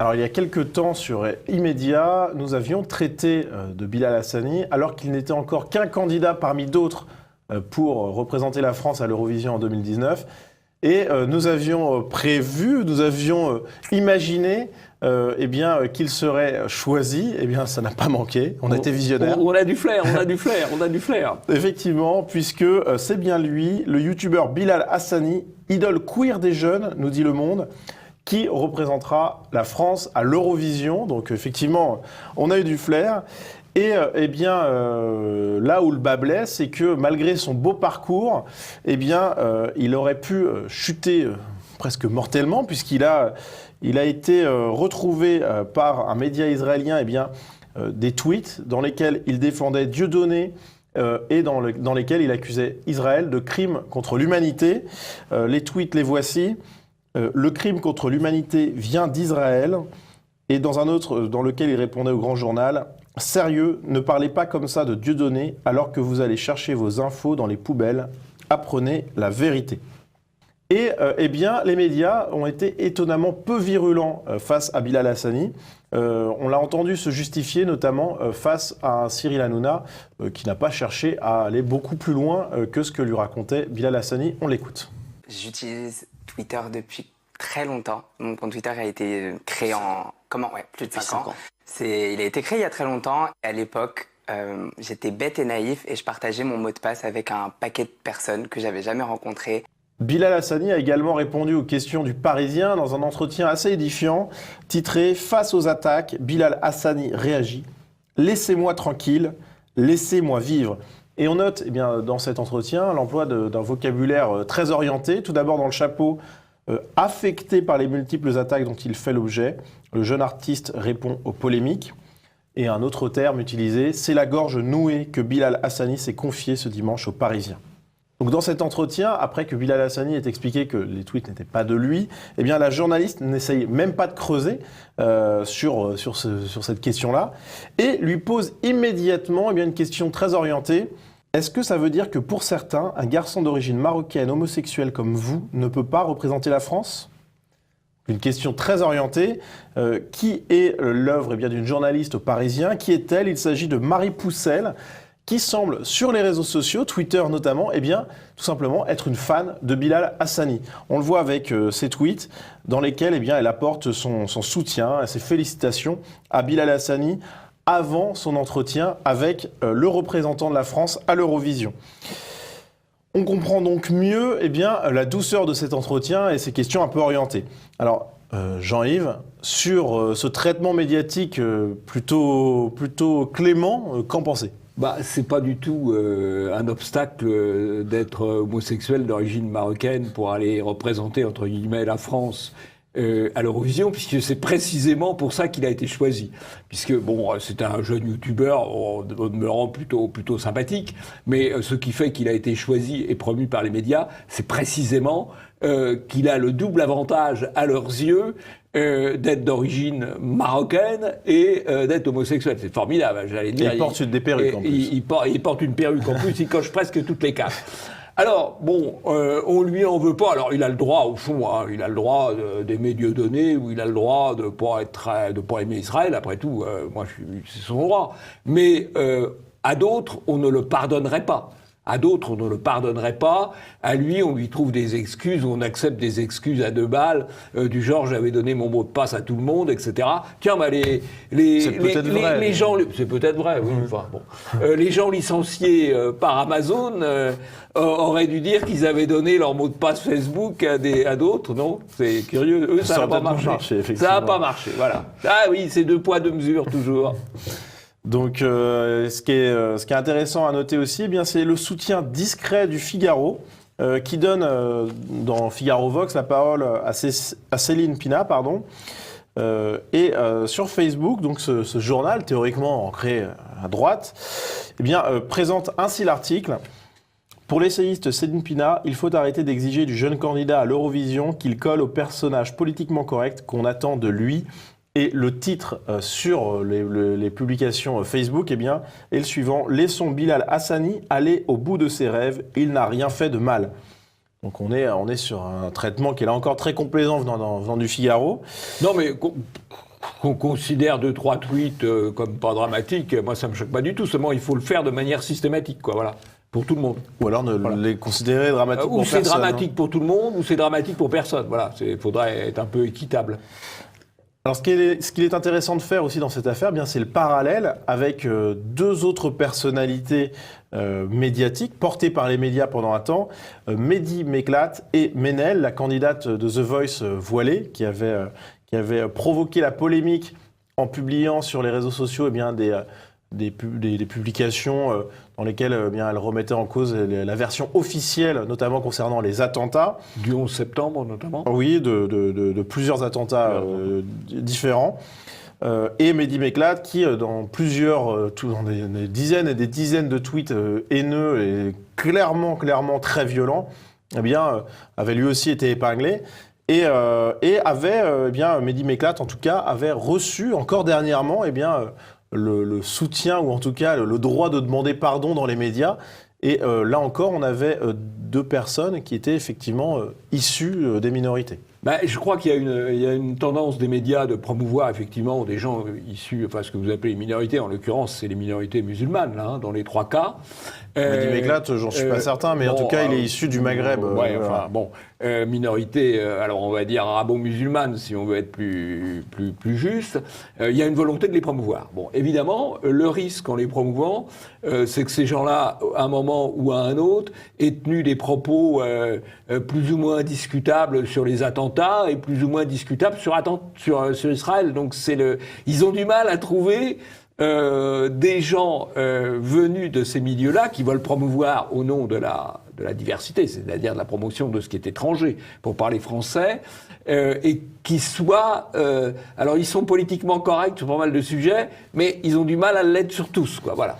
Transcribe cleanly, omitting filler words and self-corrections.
Alors, il y a quelques temps, sur Immédiat, nous avions traité de Bilal Hassani, alors qu'il n'était encore qu'un candidat parmi d'autres pour représenter la France à l'Eurovision en 2019. Et nous avions prévu, nous avions imaginé qu'il serait choisi. Eh bien, ça n'a pas manqué. On a été visionnaires. On a du flair, on a du flair, on a du flair. Effectivement, puisque c'est bien lui, le youtubeur Bilal Hassani, idole queer des jeunes, nous dit Le Monde, qui représentera la France à l'Eurovision. Donc effectivement, on a eu du flair. Et là où le bas blesse, c'est que malgré son beau parcours, il aurait pu chuter presque mortellement, puisqu'il a été retrouvé par un média israélien des tweets dans lesquels il défendait Dieudonné et dans lesquels il accusait Israël de crimes contre l'humanité. Les tweets, les voici. Le crime contre l'humanité vient d'Israël. Et dans un autre, dans lequel il répondait au Grand Journal, « Sérieux, ne parlez pas comme ça de Dieudonné alors que vous allez chercher vos infos dans les poubelles. Apprenez la vérité. » Et les médias ont été étonnamment peu virulents face à Bilal Hassani. On l'a entendu se justifier notamment face à Cyril Hanouna, qui n'a pas cherché à aller beaucoup plus loin que ce que lui racontait Bilal Hassani. On l'écoute. J'utilise Twitter depuis très longtemps. Mon compte Twitter a été créé plus de 5 ans. Il a été créé il y a très longtemps. À l'époque, j'étais bête et naïf et je partageais mon mot de passe avec un paquet de personnes que j'avais jamais rencontrées. Bilal Hassani a également répondu aux questions du Parisien dans un entretien assez édifiant, titré « Face aux attaques, Bilal Hassani réagit. Laissez-moi tranquille, laissez-moi vivre ». Et on note dans cet entretien l'emploi d'un vocabulaire très orienté, tout d'abord dans le chapeau affecté par les multiples attaques dont il fait l'objet. Le jeune artiste répond aux polémiques. Et un autre terme utilisé, c'est la gorge nouée que Bilal Hassani s'est confié ce dimanche aux Parisiens. Donc dans cet entretien, après que Bilal Hassani ait expliqué que les tweets n'étaient pas de lui, la journaliste n'essaye même pas de creuser sur cette question-là et lui pose immédiatement une question très orientée. Est-ce que ça veut dire que pour certains, un garçon d'origine marocaine homosexuel comme vous ne peut pas représenter la France ? Une question très orientée. Qui est l'œuvre d'une journaliste au Parisien ? Qui est-elle ? Il s'agit de Marie Poussel, qui semble, sur les réseaux sociaux, Twitter notamment, tout simplement être une fan de Bilal Hassani. On le voit avec ses tweets dans lesquels elle apporte son soutien, ses félicitations à Bilal Hassani avant son entretien avec le représentant de la France à l'Eurovision. On comprend donc mieux la douceur de cet entretien et ces questions un peu orientées. Alors, Jean-Yves, sur ce traitement médiatique plutôt clément, qu'en pensez ? C'est pas du tout un obstacle d'être homosexuel d'origine marocaine pour aller représenter, entre guillemets, la France à l'Eurovision, puisque c'est précisément pour ça qu'il a été choisi. Puisque, c'est un jeune youtubeur, on me rend plutôt sympathique, mais ce qui fait qu'il a été choisi et promu par les médias, c'est précisément qu'il a le double avantage à leurs yeux d'être d'origine marocaine et d'être homosexuel. C'est formidable, j'allais dire. Il porte des perruques en plus. Il porte une perruque en plus, il coche presque toutes les cases. Alors, on lui en veut pas. Alors, il a le droit, au fond, il a le droit d'aimer Dieudonné, ou il a le droit de pas aimer Israël. Après tout, c'est son droit. Mais à d'autres, on ne le pardonnerait pas. À d'autres, on ne le pardonnerait pas. À lui, on lui trouve des excuses, on accepte des excuses à 2 balles, du genre, j'avais donné mon mot de passe à tout le monde, etc. Tiens, les gens... C'est peut-être vrai, oui. Enfin, bon. Les gens licenciés par Amazon auraient dû dire qu'ils avaient donné leur mot de passe Facebook à d'autres, non ? C'est curieux. Eux, ça n'a pas marché. Ça n'a pas marché, voilà. Ah oui, c'est 2 poids, 2 mesures, toujours. Donc, ce qui est intéressant à noter aussi, c'est le soutien discret du Figaro, qui donne dans Figaro Vox la parole à Céline Pina, sur Facebook, donc ce journal théoriquement ancré à droite, présente ainsi l'article. Pour l'essayiste Céline Pina, il faut arrêter d'exiger du jeune candidat à l'Eurovision qu'il colle au personnage politiquement correct qu'on attend de lui. Et le titre sur les publications Facebook est le suivant. « Laissons Bilal Hassani aller au bout de ses rêves, il n'a rien fait de mal ». Donc on est sur un traitement qui est là encore très complaisant venant du Figaro. Non mais qu'on considère 2-3 tweets comme pas dramatiques, moi ça me choque pas du tout. Seulement, il faut le faire de manière systématique, quoi. Voilà. Pour tout le monde. Ou alors les considérer dramatiques pour personne. Ou c'est dramatique pour tout le monde, ou c'est dramatique pour personne. Voilà, il faudrait être un peu équitable. Alors, ce qu'il est intéressant de faire aussi dans cette affaire, bien, c'est le parallèle avec deux autres personnalités médiatiques portées par les médias pendant un temps, Mehdi Meklat et Ménel, la candidate de The Voice voilée, qui avait provoqué la polémique en publiant sur les réseaux sociaux des publications dans lesquelles elle remettait en cause la version officielle, notamment concernant les attentats. Du 11 septembre, notamment. Oui, de plusieurs attentats différents. Et Mehdi Meklat, qui, dans des dizaines et des dizaines de tweets haineux et clairement très violents, avait lui aussi été épinglé. Et Mehdi Meklat, en tout cas, avait reçu encore dernièrement, le soutien, ou en tout cas le droit de demander pardon dans les médias. Et là encore, on avait deux personnes qui étaient effectivement issues des minorités. Je crois qu'il y a une tendance des médias de promouvoir effectivement des gens issus, enfin ce que vous appelez les minorités, en l'occurrence c'est les minorités musulmanes, là, dans les 3 cas. Mehdi Meklat, j'en suis pas certain, mais en tout cas il est issu du Maghreb. Minorité, alors on va dire arabo-musulmane si on veut être plus juste. Il y a une volonté de les promouvoir. Bon, évidemment, le risque en les promouvant, c'est que ces gens-là, à un moment ou à un autre, aient tenu des propos plus ou moins discutables sur les attentats et plus ou moins discutables sur Israël. Donc ils ont du mal à trouver des gens venus de ces milieux-là qui veulent promouvoir au nom de la diversité, c'est-à-dire de la promotion de ce qui est étranger, pour parler français, et qui soient... alors, ils sont politiquement corrects sur pas mal de sujets, mais ils ont du mal à l'être sur tous, quoi, voilà.